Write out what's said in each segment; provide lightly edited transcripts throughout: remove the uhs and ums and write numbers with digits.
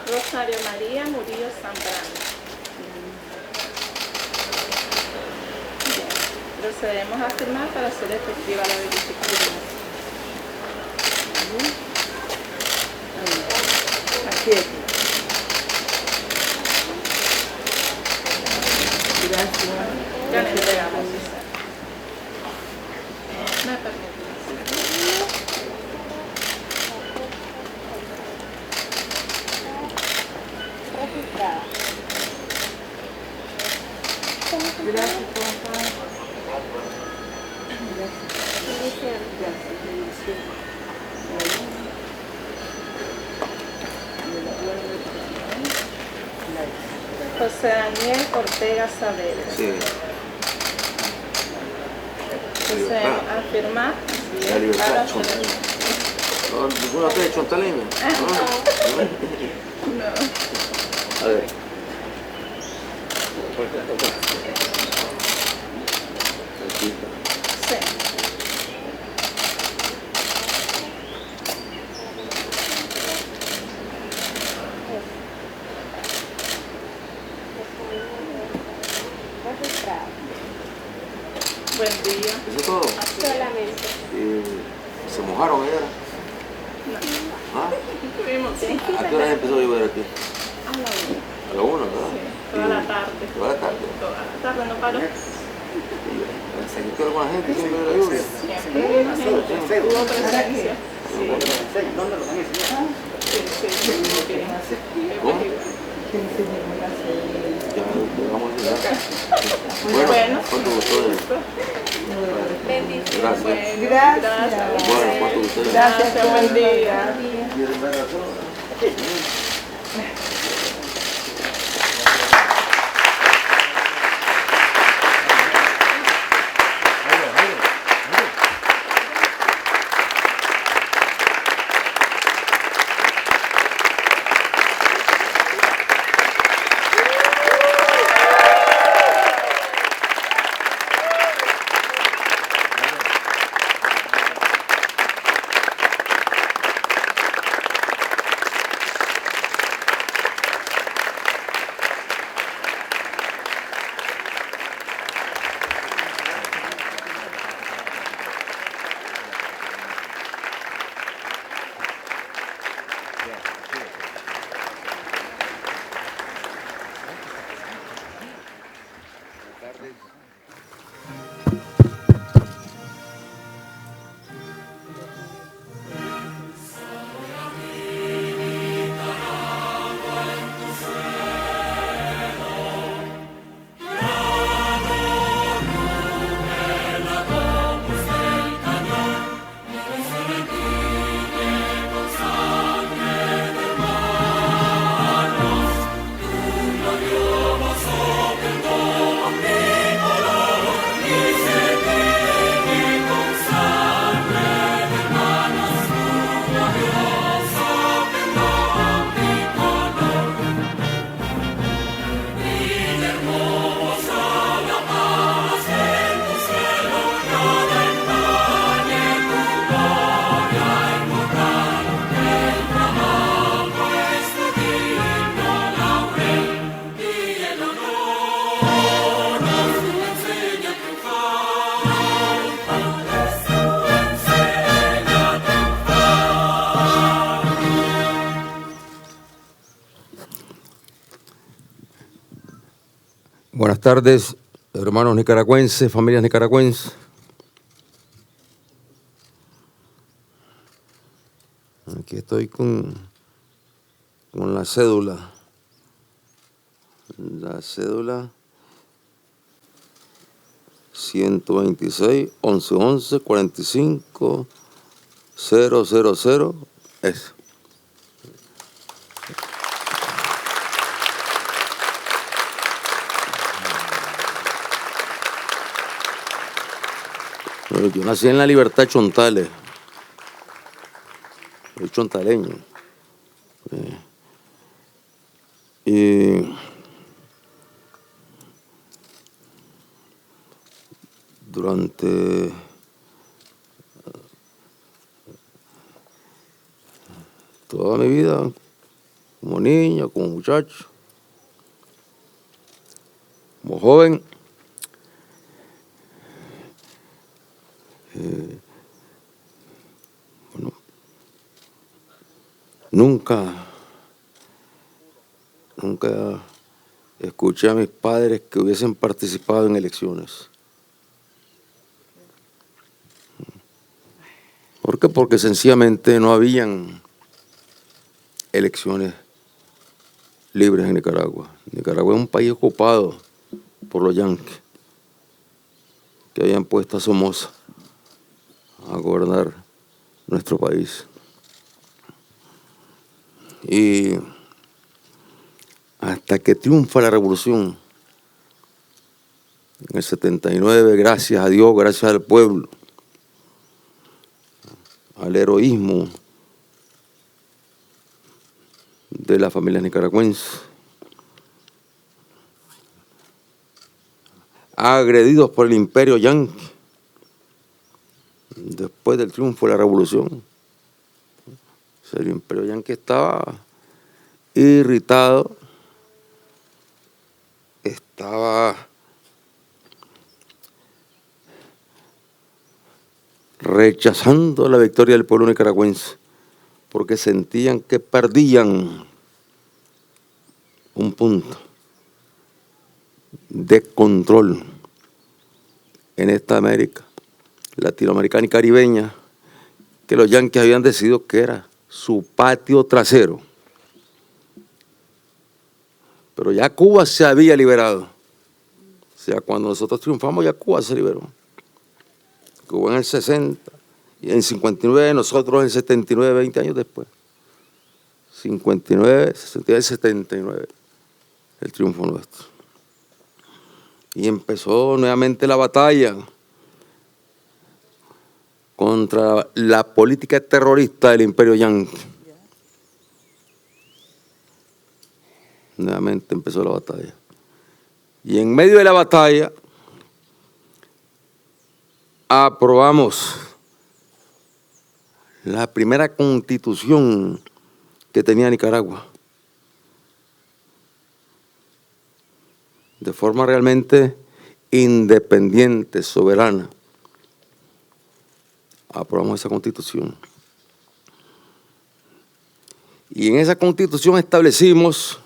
Rosario María Murillo Zambrano. Procedemos a firmar para hacer efectiva la verificación. Aquí es. Gracias. Ya le entregamos. Me permite. Gracias, papá. José Daniel Ortega Saavedra. Sí. Procedemos a firmar. La libertad Para de Chontalín. hacer- ¿Ninguno de ustedes es Chontalín? No. A ver. Aquí está. Sí. Buen día. ¿Eso es todo? Solamente. ¿Se mojaron ayer? ¿Ah? Tuvimos ¿A qué hora empezó a llover aquí? a la 1. A la 1, ¿verdad? Toda la tarde. Toda la tarde. Toda la tarde no paró. ¿Se quedó con la gente siempre de la lluvia? Siempre vino gente. Hubo presencia. Sí. ¿Dónde lo van a enseñar? Sí. ¿Cómo? Ya, vamos a enseñar. Bueno, ¿cuánto gustó de Bendiciones. Gracias. Bueno, Gracias. Bueno, ¿cuánto gustó de Gracias, buen día. ¿Quieren ver a todos? Buenas tardes, hermanos nicaragüenses, familias nicaragüenses. Aquí estoy con la cédula. La cédula 126 1111 45 000. Eso. Yo nací en La Libertad, Chontales. Soy chontaleño. Y durante toda mi vida, como niño, como muchacho, como joven, bueno, nunca escuché a mis padres que hubiesen participado en elecciones. ¿Por qué? Porque sencillamente no habían elecciones libres en Nicaragua. Nicaragua es un país ocupado por los yanquis, que habían puesto a Somoza a gobernar nuestro país. Y hasta que triunfa la revolución en el 79, gracias a Dios, gracias al pueblo, al heroísmo de las familias nicaragüenses, agredidos por el imperio yanqui, después del triunfo de la revolución. O sea, el imperio yanqui estaba irritado, estaba rechazando la victoria del pueblo nicaragüense, porque sentían que perdían un punto de control en esta América latinoamericana y caribeña, que los yanquis habían decidido que era su patio trasero. Pero ya Cuba se había liberado. O sea, cuando nosotros triunfamos, ya Cuba se liberó. Cuba en el 60, y en 59, nosotros en el 79, 20 años después. 59, 69, 79, el triunfo nuestro. Y empezó nuevamente la batalla contra la política terrorista del imperio yanqui. Nuevamente empezó la batalla. Y en medio de la batalla aprobamos la primera constitución que tenía Nicaragua, de forma realmente independiente, soberana. Aprobamos esa constitución. Y en esa constitución establecimos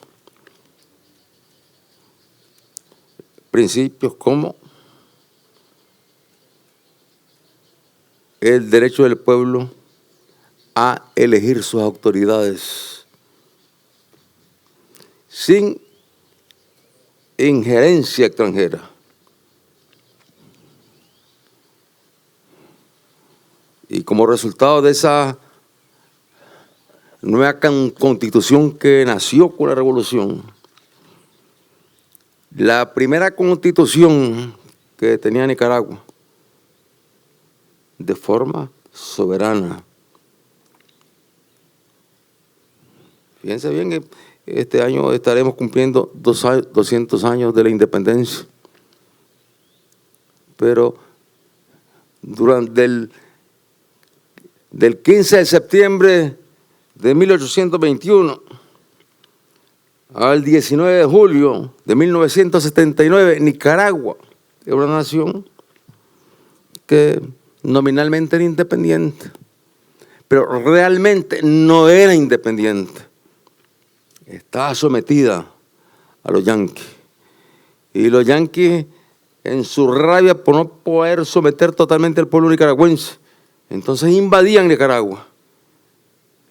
principios como el derecho del pueblo a elegir sus autoridades sin injerencia extranjera. Y como resultado de esa nueva constitución que nació con la revolución, la primera constitución que tenía Nicaragua, de forma soberana. Fíjense bien que este año estaremos cumpliendo 200 años de la independencia. Pero durante del 15 de septiembre de 1821 al 19 de julio de 1979, Nicaragua era una nación que nominalmente era independiente, pero realmente no era independiente. estaba sometida a los yanquis. Y los yanquis, en su rabia por no poder someter totalmente al pueblo nicaragüense, entonces invadían Nicaragua.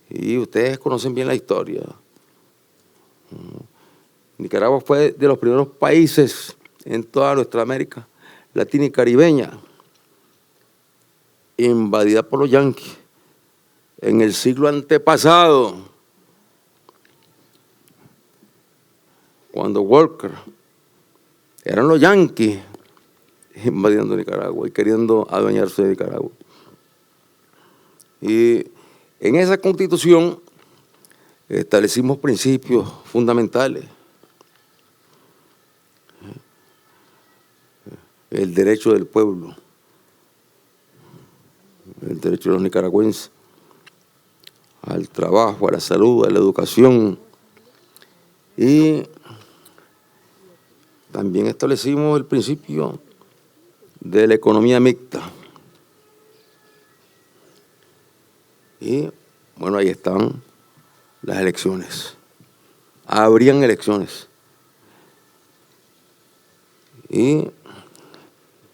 Y ustedes conocen bien la historia. Nicaragua fue de los primeros países en toda nuestra América Latina y Caribeña invadida por los yanquis. En el siglo antepasado, cuando Walker, eran los yanquis invadiendo Nicaragua y queriendo adueñarse de Nicaragua. Y en esa Constitución establecimos principios fundamentales. El derecho del pueblo, el derecho de los nicaragüenses al trabajo, a la salud, a la educación. Y también establecimos el principio de la economía mixta. Y bueno, ahí están las elecciones. Habrían elecciones. Y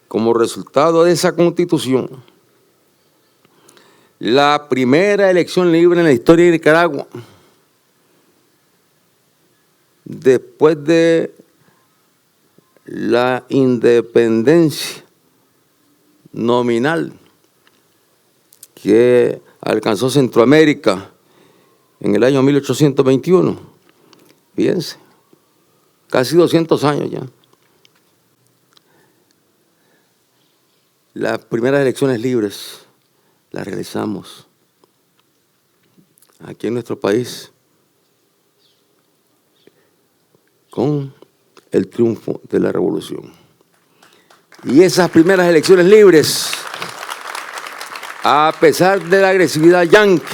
como resultado de esa Constitución, la primera elección libre en la historia de Nicaragua, después de la independencia nominal que alcanzó Centroamérica en el año 1821, fíjense, casi 200 años ya. Las primeras elecciones libres las realizamos aquí en nuestro país con el triunfo de la revolución. Y esas primeras elecciones libres, a pesar de la agresividad yanqui,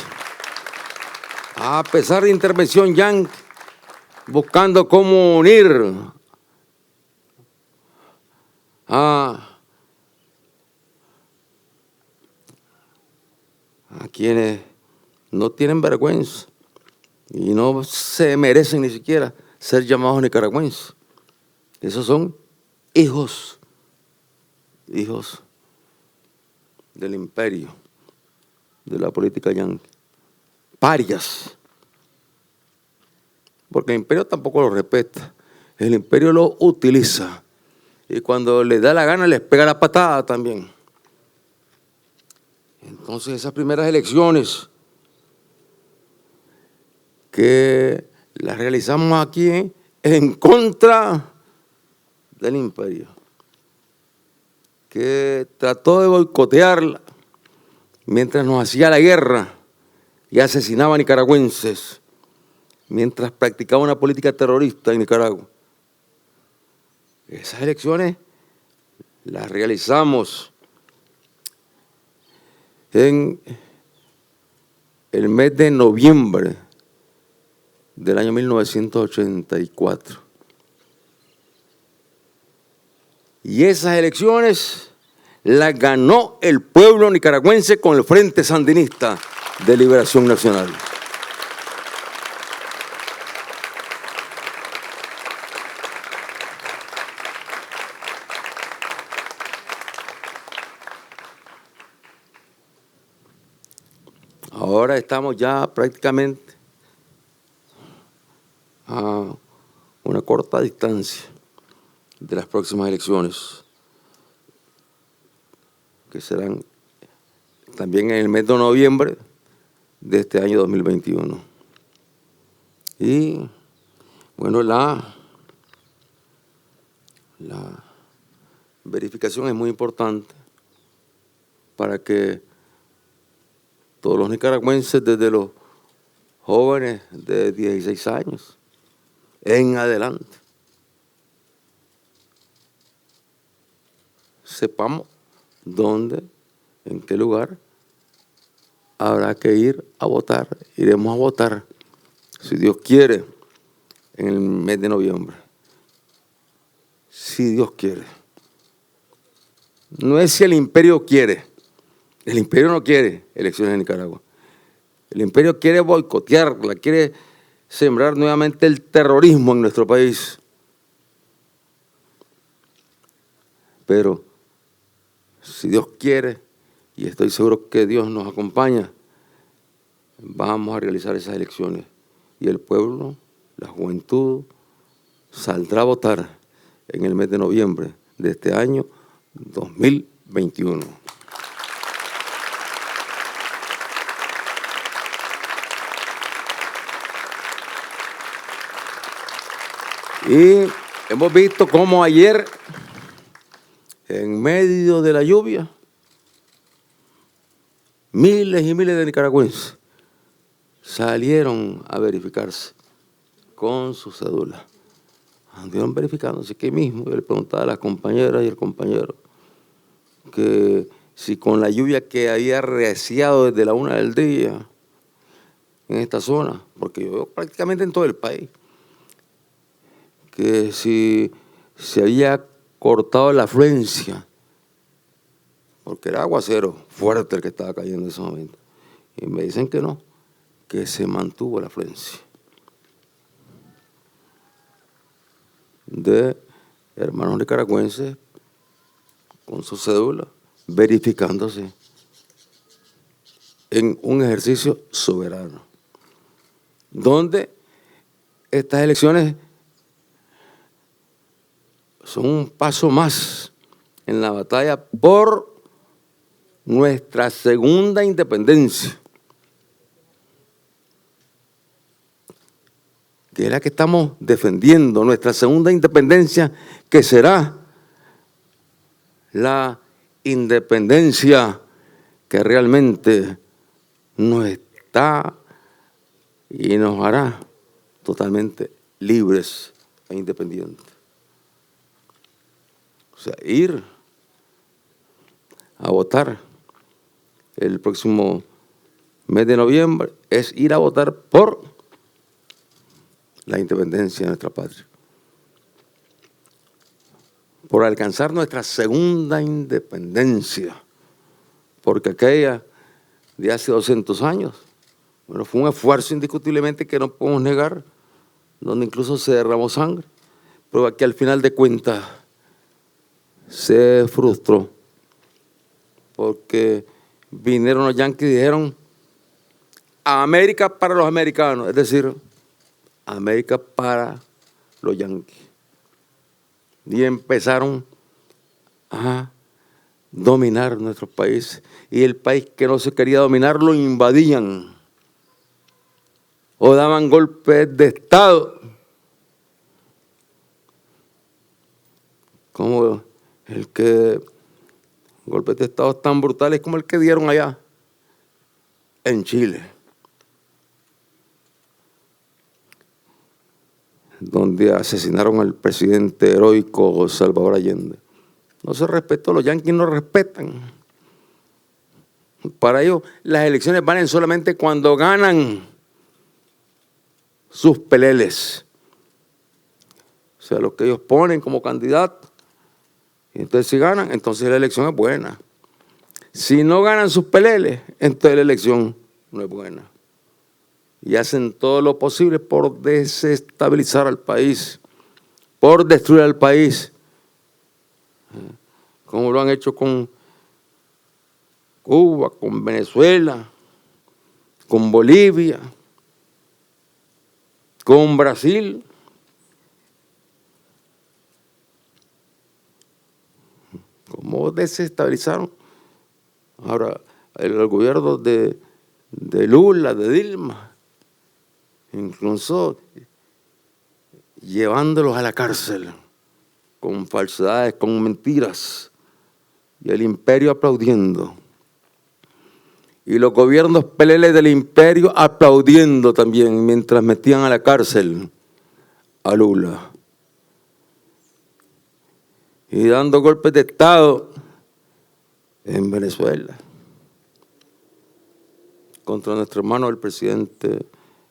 a pesar de intervención yanqui, buscando cómo unir a quienes no tienen vergüenza y no se merecen ni siquiera ser llamados nicaragüenses. Esos son hijos del imperio, de la política yanqui, parias, porque el imperio tampoco lo respeta, el imperio lo utiliza y cuando les da la gana les pega la patada también. Entonces esas primeras elecciones que las realizamos aquí en contra del imperio, que trató de boicotearla mientras nos hacía la guerra y asesinaba a nicaragüenses, mientras practicaba una política terrorista en Nicaragua. Esas elecciones las realizamos en el mes de noviembre del año 1984. Y esas elecciones las ganó el pueblo nicaragüense con el Frente Sandinista de Liberación Nacional. Ahora estamos ya prácticamente a una corta distancia de las próximas elecciones, que serán también en el mes de noviembre de este año 2021. Y bueno, la verificación es muy importante para que todos los nicaragüenses, desde los jóvenes de 16 años en adelante, sepamos dónde, en qué lugar habrá que ir a votar. Iremos a votar, si Dios quiere, en el mes de noviembre. Si Dios quiere. No es si el imperio quiere. El imperio no quiere elecciones en Nicaragua. El imperio quiere boicotearla, quiere sembrar nuevamente el terrorismo en nuestro país. Pero si Dios quiere, y estoy seguro que Dios nos acompaña, vamos a realizar esas elecciones. Y el pueblo, la juventud, saldrá a votar en el mes de noviembre de este año 2021. Y hemos visto cómo ayer, en medio de la lluvia, miles y miles de nicaragüenses salieron a verificarse con su cédula. Anduvieron verificándose aquí mismo. Yo le preguntaba a las compañeras y el compañero que si con la lluvia que había arreciado desde la 1 del día en esta zona, porque yo prácticamente en todo el país, que si se había cortado la afluencia, porque era aguacero fuerte el que estaba cayendo en ese momento. Y me dicen que no, que se mantuvo la afluencia de hermanos nicaragüenses con su cédula, verificándose en un ejercicio soberano, donde estas elecciones son un paso más en la batalla por nuestra segunda independencia, que es la que estamos defendiendo, nuestra segunda independencia, que será la independencia que realmente nos está y nos hará totalmente libres e independientes. O sea, ir a votar el próximo mes de noviembre es ir a votar por la independencia de nuestra patria, por alcanzar nuestra segunda independencia, porque aquella de hace 200 años, bueno, fue un esfuerzo indiscutiblemente que no podemos negar, donde incluso se derramó sangre, pero que al final de cuentas se frustró, porque vinieron los yanquis y dijeron América para los americanos, es decir, América para los yanquis. Y empezaron a dominar nuestro país. Y el país que no se quería dominar lo invadían o daban golpes de Estado, como el que golpes de Estado tan brutales como el que dieron allá en Chile, donde asesinaron al presidente heroico Salvador Allende. No se respetó, los yanquis no respetan. Para ellos las elecciones valen solamente cuando ganan sus peleles. O sea, los que ellos ponen como candidatos. Y entonces si ganan, entonces la elección es buena. Si no ganan sus peleles, entonces la elección no es buena. Y hacen todo lo posible por desestabilizar al país, por destruir al país, como lo han hecho con Cuba, con Venezuela, con Bolivia, con Brasil. ¿Cómo desestabilizaron? Ahora, el gobierno de Lula, de Dilma, incluso llevándolos a la cárcel con falsedades, con mentiras, y el imperio aplaudiendo. Y los gobiernos peleles del imperio aplaudiendo también mientras metían a la cárcel a Lula. Y dando golpes de Estado en Venezuela contra nuestro hermano, el presidente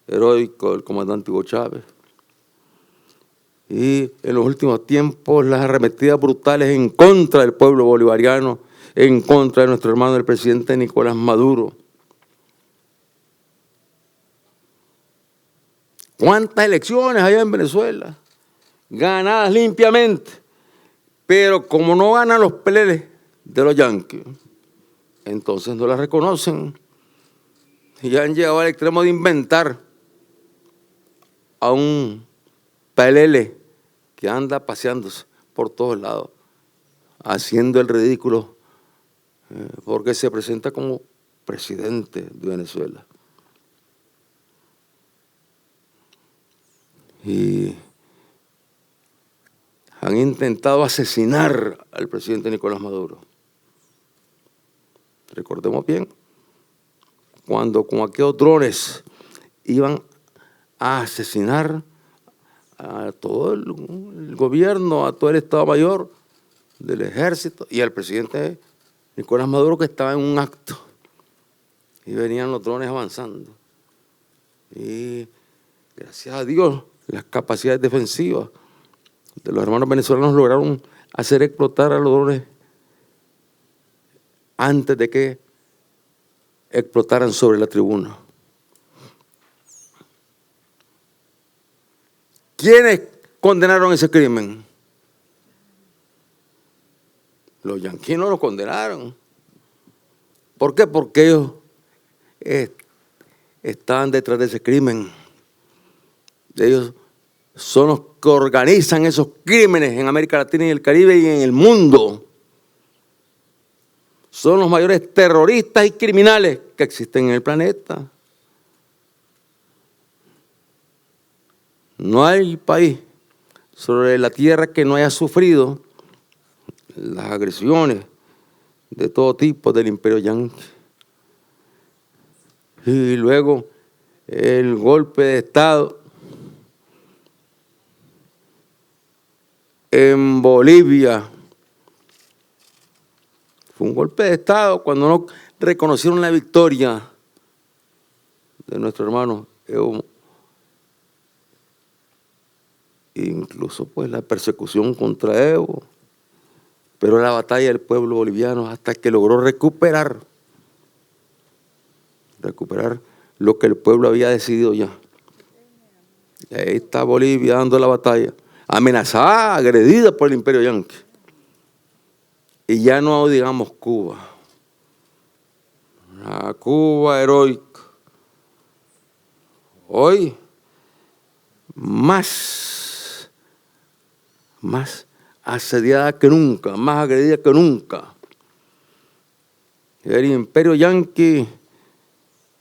heroico, el comandante Hugo Chávez. Y en los últimos tiempos las arremetidas brutales en contra del pueblo bolivariano, en contra de nuestro hermano, el presidente Nicolás Maduro. ¿Cuántas elecciones hay en Venezuela? Ganadas limpiamente. Pero como no ganan los peleles de los yanquis, entonces no las reconocen. Y ya han llegado al extremo de inventar a un pelele que anda paseándose por todos lados, haciendo el ridículo, porque se presenta como presidente de Venezuela. Y han intentado asesinar al presidente Nicolás Maduro. Recordemos bien, cuando con aquellos drones iban a asesinar a todo el gobierno, a todo el Estado Mayor del Ejército y al presidente Nicolás Maduro, que estaba en un acto, y venían los drones avanzando. Y gracias a Dios, las capacidades defensivas de los hermanos venezolanos lograron hacer explotar a los drones antes de que explotaran sobre la tribuna. ¿Quiénes condenaron ese crimen? Los yanquis no lo condenaron. ¿Por qué? Porque ellos estaban detrás de ese crimen. Ellos son los que organizan esos crímenes en América Latina y el Caribe y en el mundo. Son los mayores terroristas y criminales que existen en el planeta. No hay país sobre la tierra que no haya sufrido las agresiones de todo tipo del imperio yanqui. Y luego el golpe de Estado en Bolivia. Fue un golpe de Estado cuando no reconocieron la victoria de nuestro hermano Evo. Incluso pues la persecución contra Evo, pero la batalla del pueblo boliviano hasta que logró recuperar lo que el pueblo había decidido ya. Y ahí está Bolivia dando la batalla, amenazada, agredida por el imperio yanqui. Y ya no digamos Cuba, la Cuba heroica. Hoy más asediada que nunca, más agredida que nunca. El imperio yanqui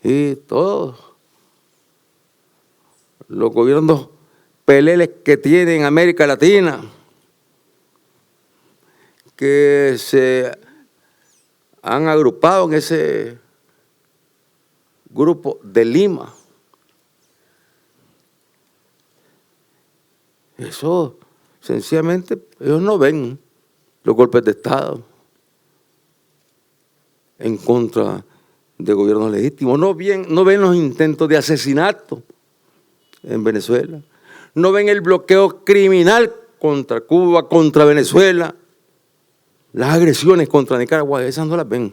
y todos los gobiernos peleles que tiene en América Latina, que se han agrupado en ese grupo de Lima. Eso, sencillamente, ellos no ven los golpes de Estado en contra de gobiernos legítimos, no ven los intentos de asesinato en Venezuela, no ven el bloqueo criminal contra Cuba, contra Venezuela, las agresiones contra Nicaragua, esas no las ven.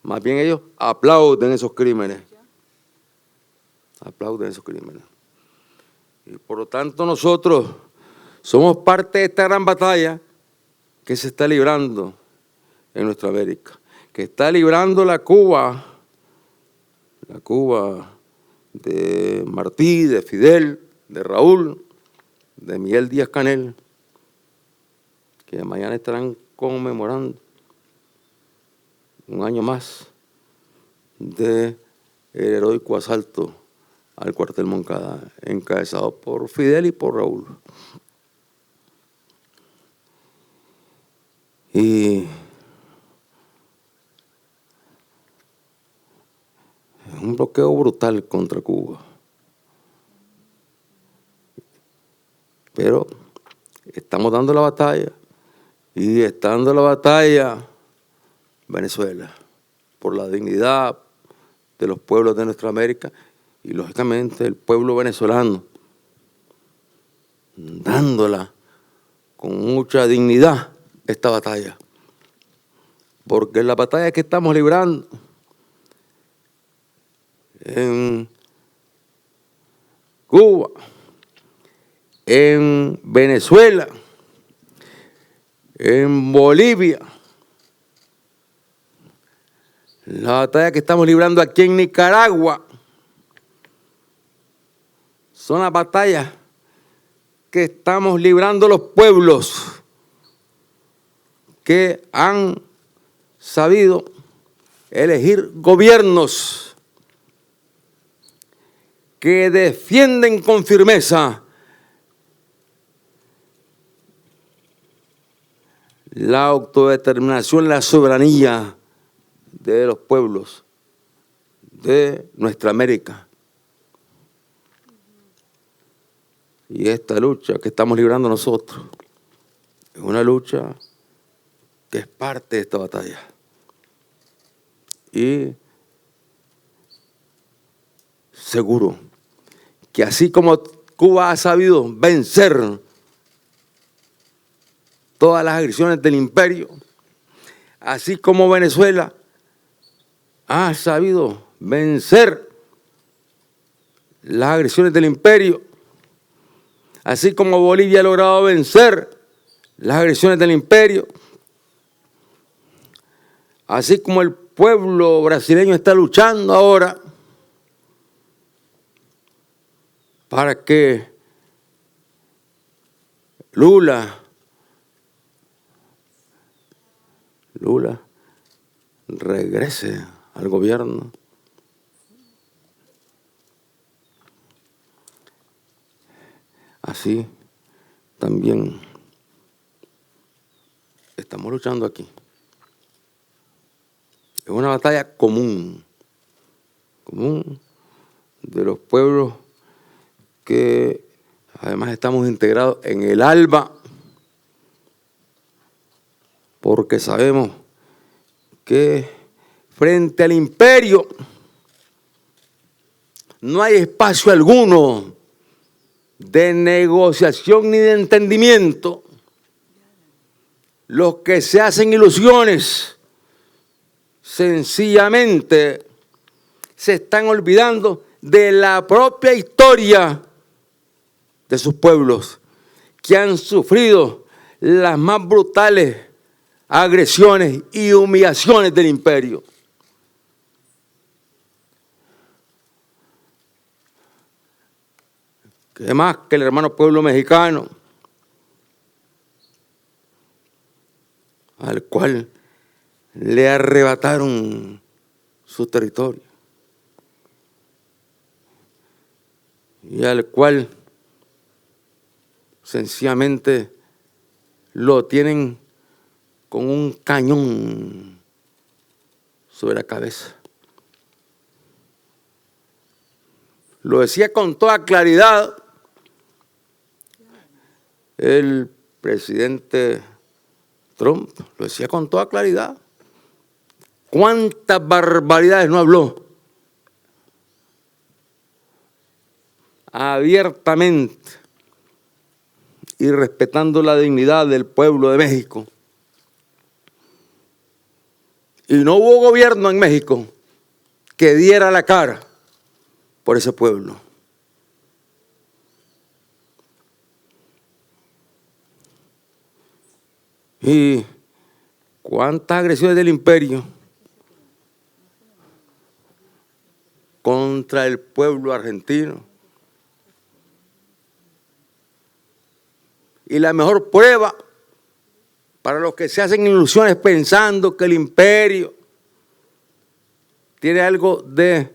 Más bien ellos aplauden esos crímenes. Aplauden esos crímenes. Y por lo tanto nosotros somos parte de esta gran batalla que se está librando en nuestra América, que está librando la Cuba de Martí, de Fidel, de Raúl, de Miguel Díaz-Canel, que mañana estarán conmemorando un año más del heroico asalto al cuartel Moncada, encabezado por Fidel y por Raúl. Y es un bloqueo brutal contra Cuba. Pero estamos dando la batalla, y está dando la batalla Venezuela por la dignidad de los pueblos de nuestra América y lógicamente el pueblo venezolano, dándola con mucha dignidad esta batalla, porque la batalla que estamos librando en Cuba, en Venezuela, en Bolivia, la batalla que estamos librando aquí en Nicaragua, son las batallas que estamos librando los pueblos que han sabido elegir gobiernos que defienden con firmeza la autodeterminación, la soberanía de los pueblos de nuestra América. Y esta lucha que estamos librando nosotros es una lucha que es parte de esta batalla. Y seguro que así como Cuba ha sabido vencer todas las agresiones del imperio, así como Venezuela ha sabido vencer las agresiones del imperio, así como Bolivia ha logrado vencer las agresiones del imperio, así como el pueblo brasileño está luchando ahora para que Lula regrese al gobierno. Así también estamos luchando aquí. Es una batalla común de los pueblos que además estamos integrados en el ALBA, porque sabemos que frente al imperio no hay espacio alguno de negociación ni de entendimiento. Los que se hacen ilusiones sencillamente se están olvidando de la propia historia de sus pueblos, que han sufrido las más brutales agresiones y humillaciones del imperio. ¿Qué más que el hermano pueblo mexicano, al cual le arrebataron su territorio y al cual sencillamente lo tienen con un cañón sobre la cabeza? Lo decía con toda claridad el presidente Trump, lo decía con toda claridad. ¿Cuántas barbaridades no habló? Abiertamente y respetando la dignidad del pueblo de México. Y no hubo gobierno en México que diera la cara por ese pueblo. Y cuántas agresiones del imperio contra el pueblo argentino. Y la mejor prueba para los que se hacen ilusiones pensando que el imperio tiene algo de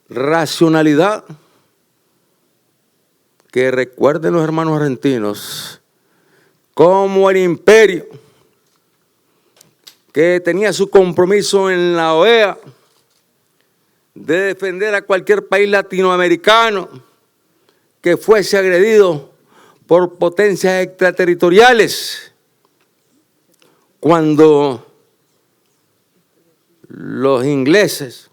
racionalidad, que recuerden los hermanos argentinos cómo el imperio, que tenía su compromiso en la OEA de defender a cualquier país latinoamericano que fuese agredido por potencias extraterritoriales, cuando los ingleses,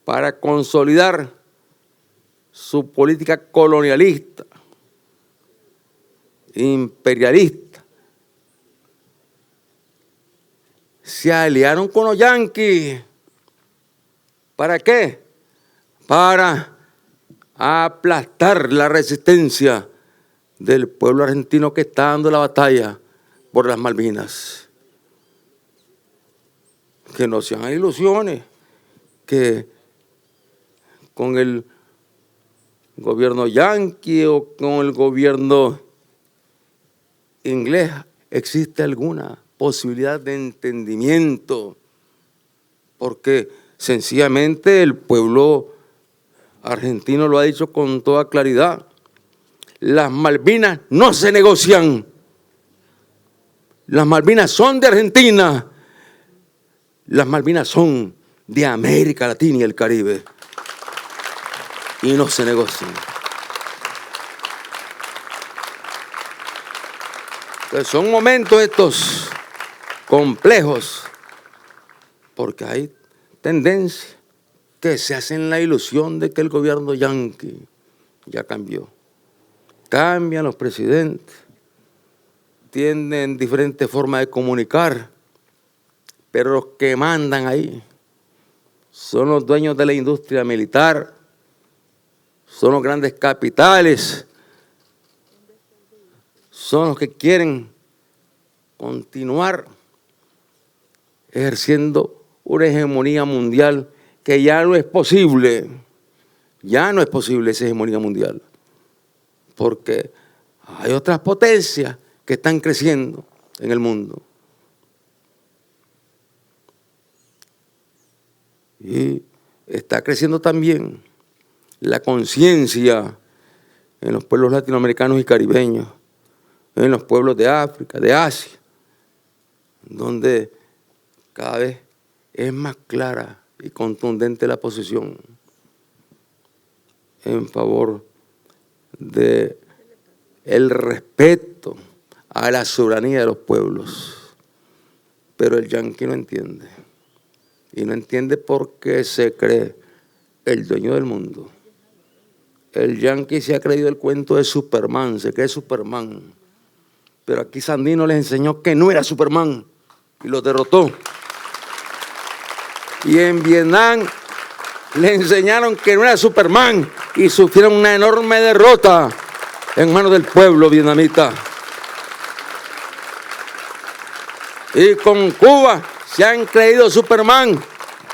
para consolidar su política colonialista, imperialista, se aliaron con los yanquis. ¿Para qué? para aplastar la resistencia del pueblo argentino que está dando la batalla por las Malvinas. Que no sean ilusiones, que con el gobierno yanqui o con el gobierno inglés existe alguna posibilidad de entendimiento, porque sencillamente el pueblo argentino lo ha dicho con toda claridad. Las Malvinas no se negocian. Las Malvinas son de Argentina. Las Malvinas son de América Latina y el Caribe. Y no se negocian. Entonces son momentos estos complejos, porque hay tendencias que se hacen la ilusión de que el gobierno yanqui ya cambió. Cambian los presidentes, tienen diferentes formas de comunicar, pero los que mandan ahí son los dueños de la industria militar, son los grandes capitales, son los que quieren continuar ejerciendo una hegemonía mundial que ya no es posible. Ya no es posible esa hegemonía mundial, porque hay otras potencias que están creciendo en el mundo. Y está creciendo también la conciencia en los pueblos latinoamericanos y caribeños, en los pueblos de África, de Asia, donde cada vez es más clara y contundente la posición en favor de el respeto a la soberanía de los pueblos. Pero el yanqui no entiende. Y no entiende porque se cree el dueño del mundo. El yanqui se ha creído el cuento de Superman, se cree Superman. Pero aquí Sandino les enseñó que no era Superman y los derrotó. Y en Vietnam le enseñaron que no era Superman y sufrieron una enorme derrota en manos del pueblo vietnamita. Y con Cuba se han creído Superman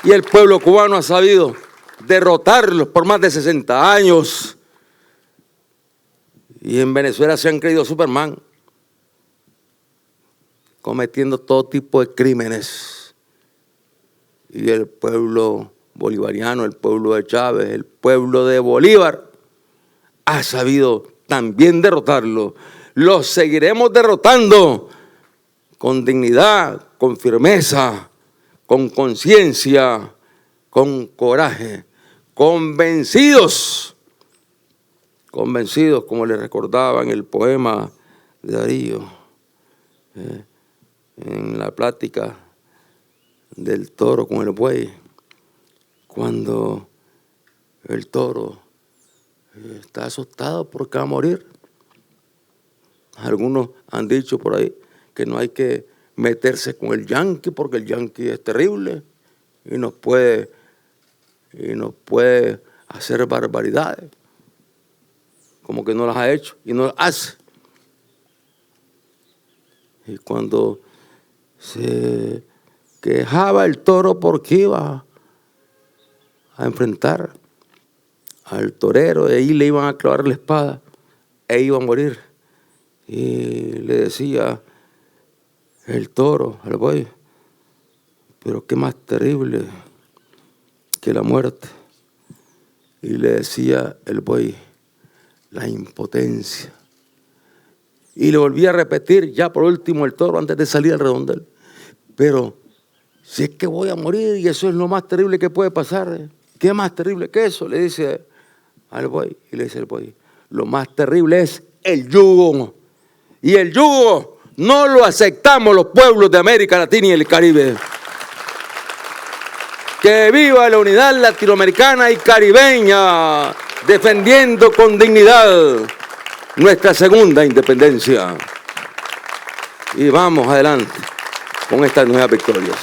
y el pueblo cubano ha sabido derrotarlos por más de 60 años. Y en Venezuela se han creído Superman, cometiendo todo tipo de crímenes. Y el pueblo bolivariano, el pueblo de Chávez, el pueblo de Bolívar ha sabido también derrotarlo. Los seguiremos derrotando con dignidad, con firmeza, con conciencia, con coraje, convencidos, como les recordaba en el poema de Darío, en la plática del toro con el buey, cuando el toro está asustado porque va a morir. Algunos han dicho por ahí que no hay que meterse con el yanqui porque el yanqui es terrible y nos puede hacer barbaridades, como que no las ha hecho y no las hace. Y cuando se quejaba el toro porque iba a enfrentar al torero, de ahí le iban a clavar la espada e iba a morir. Y le decía el toro al buey, pero qué más terrible que la muerte. Y le decía el buey, la impotencia. Y le volvía a repetir ya por último el toro antes de salir al redondel, pero si es que voy a morir y eso es lo más terrible que puede pasar, ¿qué más terrible que eso? Le dice al buey, y le dice el buey, lo más terrible es el yugo. Y el yugo no lo aceptamos los pueblos de América Latina y el Caribe. Que viva la unidad latinoamericana y caribeña, defendiendo con dignidad nuestra segunda independencia. Y vamos adelante con estas nuevas victorias.